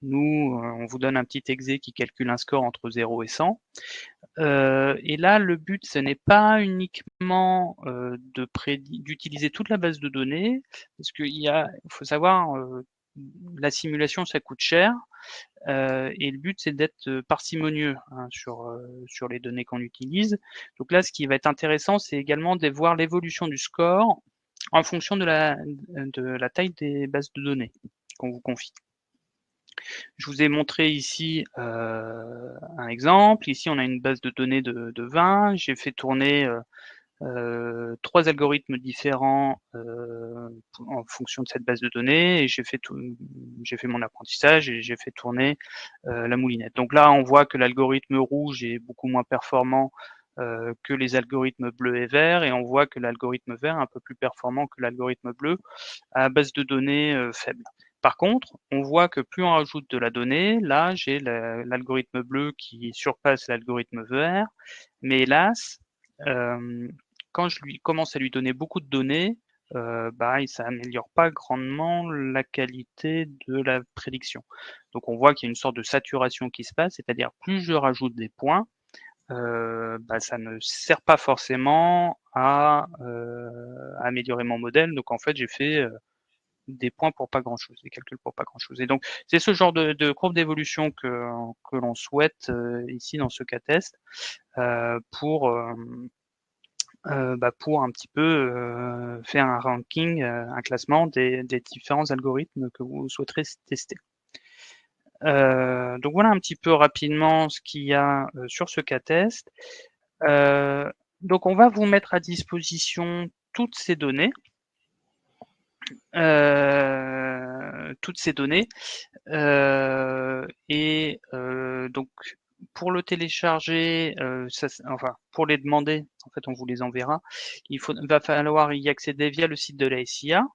Nous, on vous donne un petit exe qui calcule un score entre 0 et 100. Et là, le but, ce n'est pas uniquement d'utiliser toute la base de données, parce qu'il faut savoir, la simulation, ça coûte cher, et le but, c'est d'être parcimonieux sur les données qu'on utilise. Donc là, ce qui va être intéressant, c'est également de voir l'évolution du score en fonction de la taille des bases de données qu'on vous confie. Je vous ai montré ici un exemple. Ici, on a une base de données de 20. J'ai fait tourner 3 algorithmes différents en fonction de cette base de données et j'ai fait mon apprentissage et j'ai fait tourner la moulinette. Donc là, on voit que l'algorithme rouge est beaucoup moins performant que les algorithmes bleus et verts, et on voit que l'algorithme vert est un peu plus performant que l'algorithme bleu à base de données faible. Par contre, on voit que plus on rajoute de la donnée, là j'ai l'algorithme bleu qui surpasse l'algorithme vert, mais hélas, quand je commence à lui donner beaucoup de données, ça améliore pas grandement la qualité de la prédiction. Donc on voit qu'il y a une sorte de saturation qui se passe, c'est-à-dire plus je rajoute des points, ça ne sert pas forcément à améliorer mon modèle. Donc en fait, j'ai fait des points pour pas grand-chose, des calculs pour pas grand-chose. Et donc c'est ce genre de courbe d'évolution que l'on souhaite ici dans ce cas test pour pour un petit peu faire un ranking, un classement des différents algorithmes que vous souhaiterez tester. Donc voilà un petit peu rapidement ce qu'il y a sur ce cas test. Donc on va vous mettre à disposition toutes ces données. Donc pour le télécharger, enfin pour les demander, en fait on vous les enverra. Va falloir y accéder via le site de la SIA.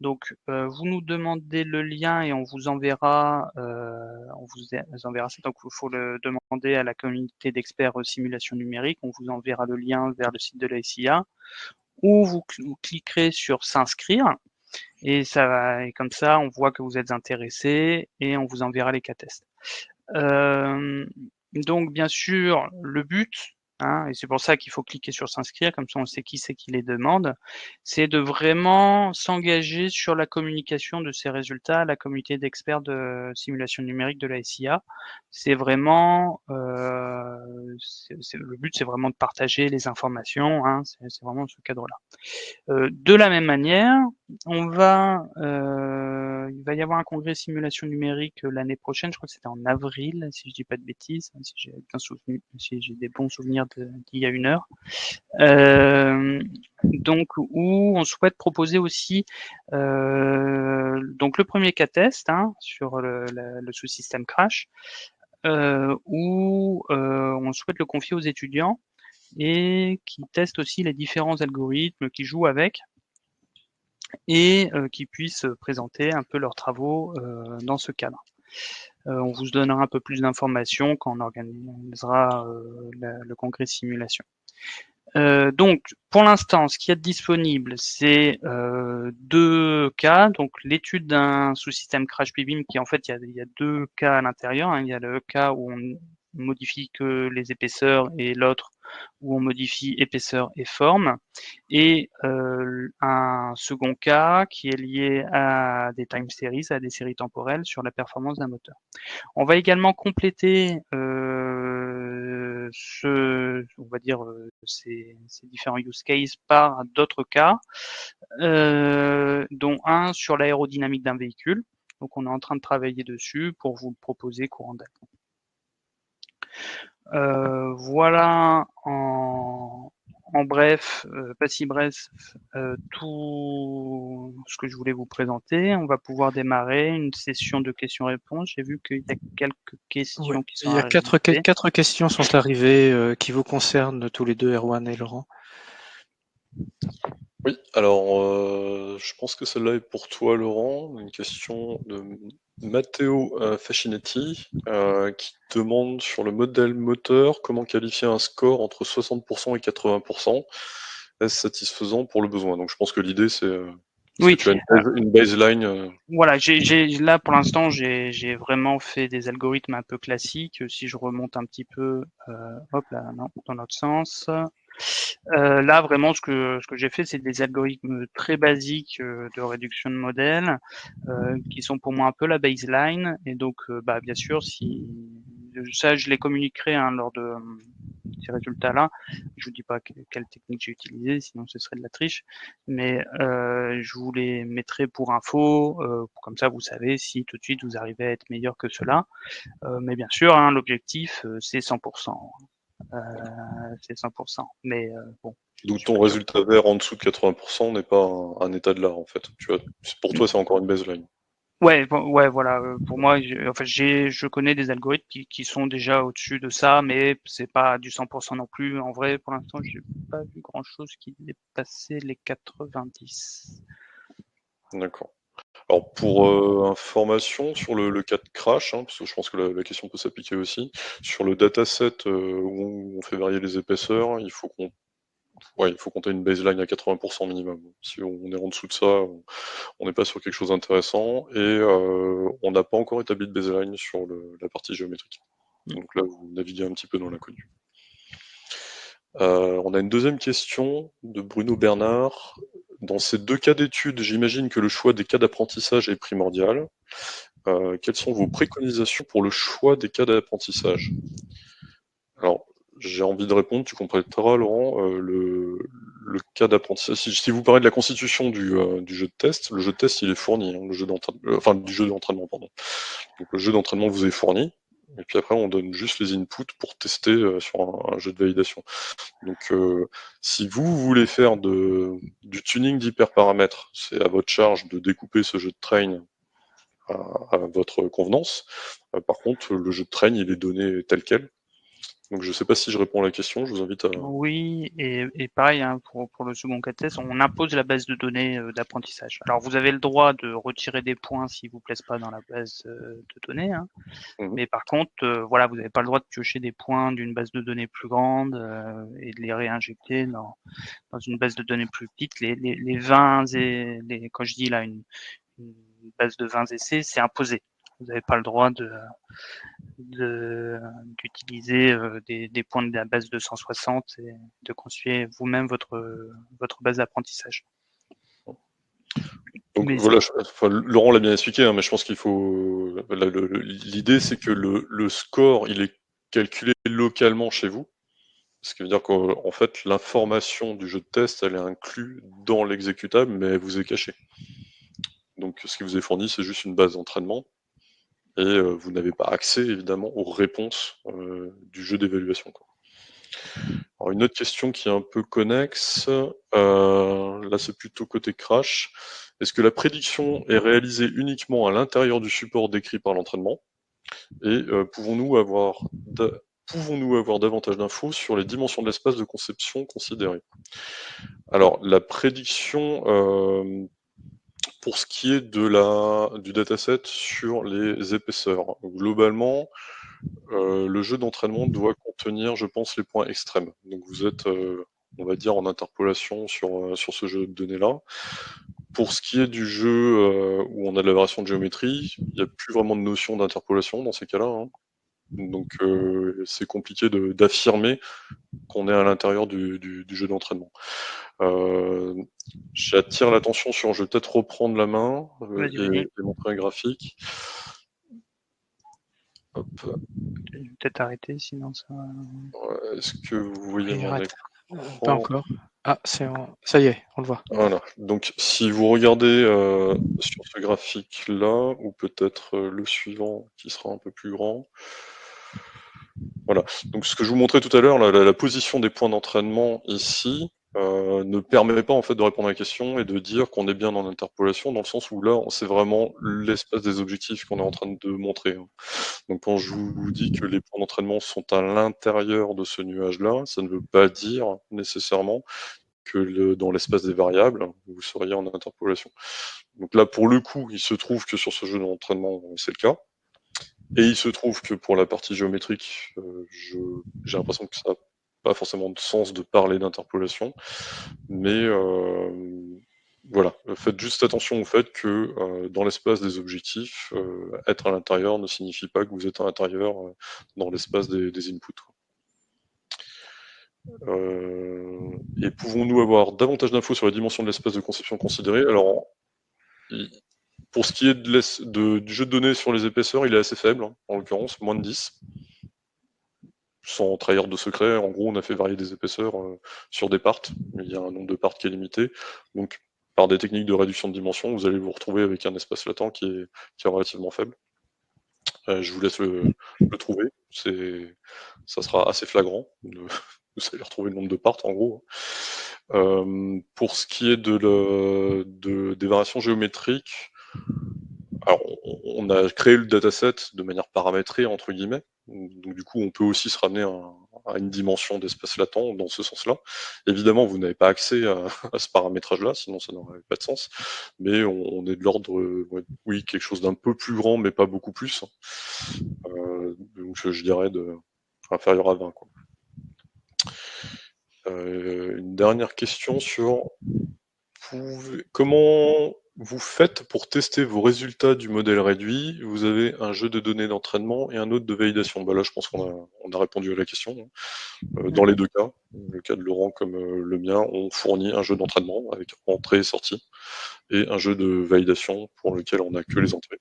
Donc vous nous demandez le lien et on vous enverra ça. Donc il faut le demander à la communauté d'experts simulation numérique. On vous enverra le lien vers le site de la SIA ou vous cliquerez sur s'inscrire. Et comme ça, on voit que vous êtes intéressé et on vous enverra les cas tests. Donc, bien sûr, le but, et c'est pour ça qu'il faut cliquer sur s'inscrire, comme ça on sait qui c'est qui les demande, c'est de vraiment s'engager sur la communication de ces résultats à la communauté d'experts de simulation numérique de la SIA. C'est vraiment, le but, c'est vraiment de partager les informations, c'est vraiment ce cadre-là. De la même manière, il va y avoir un congrès simulation numérique l'année prochaine, je crois que c'était en avril, si je dis pas de bêtises, si j'ai des bons souvenirs d'il y a 1 heure. Donc où on souhaite proposer aussi donc le premier cas test sur le sous-système crash, où on souhaite le confier aux étudiants et qui testent aussi les différents algorithmes, qui jouent avec et qui puissent présenter un peu leurs travaux dans ce cadre. On vous donnera un peu plus d'informations quand on organisera le congrès simulation. Donc, pour l'instant, ce qu'il y a de disponible, c'est 2 cas. Donc, l'étude d'un sous-système Crash PBIM qui, en fait, il y a 2 cas à l'intérieur. Il y a le cas où on modifie que les épaisseurs et l'autre où on modifie épaisseur et forme. Et un second cas qui est lié à des time series, à des séries temporelles sur la performance d'un moteur. On va également compléter ces différents use cases par d'autres cas, dont un sur l'aérodynamique d'un véhicule. Donc on est en train de travailler dessus pour vous le proposer courant d'année. Voilà en bref, pas si bref, tout ce que je voulais vous présenter. On va pouvoir démarrer une session de questions-réponses. J'ai vu qu'il y a quelques questions qui sont arrivées. Il y a 4 questions sont arrivées qui vous concernent tous les deux, Erwan et Laurent. Oui, alors je pense que celle-là est pour toi, Laurent. Une question de Matteo Fascinetti qui demande sur le modèle moteur comment qualifier un score entre 60% et 80%. Est-ce satisfaisant pour le besoin? Donc je pense que l'idée c'est Oui. tu as une baseline. Voilà, là pour l'instant j'ai vraiment fait des algorithmes un peu classiques. Si je remonte un petit peu, hop là, non, dans l'autre sens. Là vraiment ce que j'ai fait, c'est des algorithmes très basiques de réduction de modèles qui sont pour moi un peu la baseline. Et donc bien sûr, si ça je les communiquerai lors de ces résultats-là. Je vous dis pas quelle technique j'ai utilisée, sinon ce serait de la triche. Mais je vous les mettrai pour info, comme ça vous savez si tout de suite vous arrivez à être meilleur que cela. Mais bien sûr, l'objectif c'est 100%. C'est 100%. Mais bon. D'où ton résultat vert en dessous de 80% n'est pas un état de l'art en fait. Pour toi, c'est encore une baseline. Ouais, voilà. Pour moi, je connais des algorithmes qui sont déjà au-dessus de ça, mais c'est pas du 100% non plus. En vrai, pour l'instant, j'ai pas vu grand-chose qui dépassait les 90. D'accord. Alors pour information sur le cas de crash, parce que je pense que la question peut s'appliquer aussi, sur le dataset où on fait varier les épaisseurs, il faut compter une baseline à 80% minimum. Si on est en dessous de ça, on n'est pas sur quelque chose d'intéressant et on n'a pas encore établi de baseline sur la partie géométrique. Donc là, vous naviguez un petit peu dans l'inconnu. On a une deuxième question de Bruno Bernard. Dans ces 2 cas d'études, j'imagine que le choix des cas d'apprentissage est primordial. Quelles sont vos préconisations pour le choix des cas d'apprentissage? Alors, j'ai envie de répondre, tu compléteras, Laurent. le cas d'apprentissage, si vous parlez de la constitution du jeu de test, le jeu de test il est fourni, hein, le jeu d'entraînement, enfin du jeu d'entraînement, pardon. Donc le jeu d'entraînement vous est fourni, et puis après on donne juste les inputs pour tester sur un jeu de validation. Donc si vous voulez faire du tuning d'hyperparamètres, c'est à votre charge de découper ce jeu de train à votre convenance. Par contre, le jeu de train il est donné tel quel. Donc je ne sais pas si je réponds à la question, je vous invite à... Oui, et pareil, hein, pour le second cas de test, on impose la base de données d'apprentissage. Alors vous avez le droit de retirer des points s'ils vous plaisent pas dans la base de données, hein. Mais par contre, voilà, vous n'avez pas le droit de piocher des points d'une base de données plus grande et de les réinjecter dans une base de données plus petite. Les 20 et quand je dis là une base de 20 essais, c'est imposé. Vous n'avez pas le droit d'utiliser des points de la base 260 et de construire vous-même votre base d'apprentissage. Donc Mais voilà, Laurent l'a bien expliqué, hein, mais je pense qu'il faut... L'idée, c'est que le score, il est calculé localement chez vous. Ce qui veut dire qu'en fait, l'information du jeu de test, elle est inclue dans l'exécutable, mais elle vous est cachée. Donc ce qui vous est fourni, c'est juste une base d'entraînement, et vous n'avez pas accès, évidemment, aux réponses du jeu d'évaluation. Alors, une autre question qui est un peu connexe, là c'est plutôt côté crash. Est-ce que la prédiction est réalisée uniquement à l'intérieur du support décrit par l'entraînement? Et pouvons-nous avoir davantage d'infos sur les dimensions de l'espace de conception considérées? Alors, la prédiction, pour ce qui est du dataset sur les épaisseurs, globalement, le jeu d'entraînement doit contenir, je pense, les points extrêmes. Donc vous êtes, on va dire, en interpolation sur ce jeu de données-là. Pour ce qui est du jeu où on a de la variation de géométrie, il n'y a plus vraiment de notion d'interpolation dans ces cas-là, hein. Donc c'est compliqué d'affirmer qu'on est à l'intérieur du jeu d'entraînement. J'attire l'attention sur, je vais peut-être reprendre la main et montrer un graphique. Hop. Je vais peut-être arrêter, sinon ça... Est-ce que vous voyez mon écran? Pas encore. Ah, ça y est, on le voit. Voilà. Donc si vous regardez sur ce graphique-là, ou peut-être le suivant qui sera un peu plus grand. Voilà. Donc ce que je vous montrais tout à l'heure, la position des points d'entraînement ici ne permet pas en fait de répondre à la question et de dire qu'on est bien en interpolation, dans le sens où là, c'est vraiment l'espace des objectifs qu'on est en train de montrer, hein. Donc quand je vous dis que les points d'entraînement sont à l'intérieur de ce nuage-là, ça ne veut pas dire nécessairement que dans l'espace des variables, vous seriez en interpolation. Donc là, pour le coup, il se trouve que sur ce jeu d'entraînement, c'est le cas. Et il se trouve que pour la partie géométrique, j'ai l'impression que ça n'a pas forcément de sens de parler d'interpolation. Mais voilà, faites juste attention au fait que dans l'espace des objectifs, être à l'intérieur ne signifie pas que vous êtes à l'intérieur dans l'espace des inputs. Et pouvons-nous avoir davantage d'infos sur la dimension de l'espace de conception considéré? Alors, pour ce qui est du jeu de données sur les épaisseurs, il est assez faible, hein, en l'occurrence, moins de 10. Sans trahir de secret, en gros, on a fait varier des épaisseurs sur des parts. Il y a un nombre de parts qui est limité. Donc, par des techniques de réduction de dimension, vous allez vous retrouver avec un espace latent qui est relativement faible. Je vous laisse le trouver. Ça sera assez flagrant. Vous allez retrouver le nombre de parts, en gros. Pour ce qui est des variations géométriques, alors, on a créé le dataset de manière paramétrée, entre guillemets. Donc, du coup, on peut aussi se ramener à une dimension d'espace latent dans ce sens-là. Évidemment, vous n'avez pas accès à ce paramétrage-là, sinon ça n'aurait pas de sens. Mais on est de l'ordre, oui, quelque chose d'un peu plus grand, mais pas beaucoup plus. Donc, je dirais inférieur à 20, quoi. Une dernière question sur comment vous faites pour tester vos résultats du modèle réduit? Vous avez un jeu de données d'entraînement et un autre de validation. Bah là, je pense qu'on a répondu à la question, hein. Dans les deux cas, le cas de Laurent comme le mien, on fournit un jeu d'entraînement avec entrée et sortie, et un jeu de validation pour lequel on n'a que les entrées,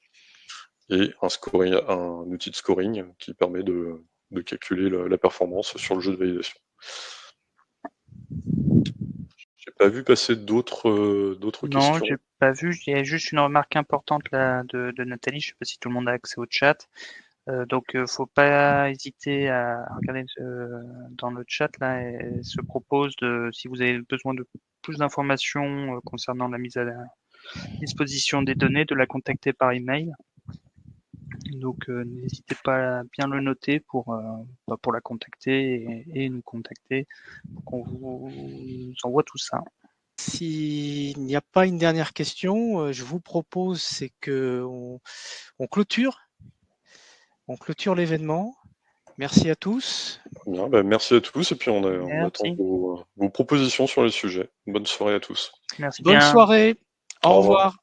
et un outil de scoring qui permet de calculer la performance sur le jeu de validation. pas vu passer d'autres Non, questions. j'ai pas vu. Il y a juste une remarque importante là de Nathalie. Je sais pas si tout le monde a accès au chat. Donc, faut pas hésiter à regarder dans le chat là. Elle se propose de, si vous avez besoin de plus d'informations concernant la mise à la disposition des données, de la contacter par email. Donc, n'hésitez pas à bien le noter pour la contacter et nous contacter pour qu'on vous envoie tout ça. S'il n'y a pas une dernière question, je vous propose c'est que on clôture l'événement. Merci à tous. Bien, bah, merci à tous et puis on attend Merci. vos propositions sur le sujet. Bonne soirée à tous. Merci Bonne bien. soirée. Au Au revoir. revoir.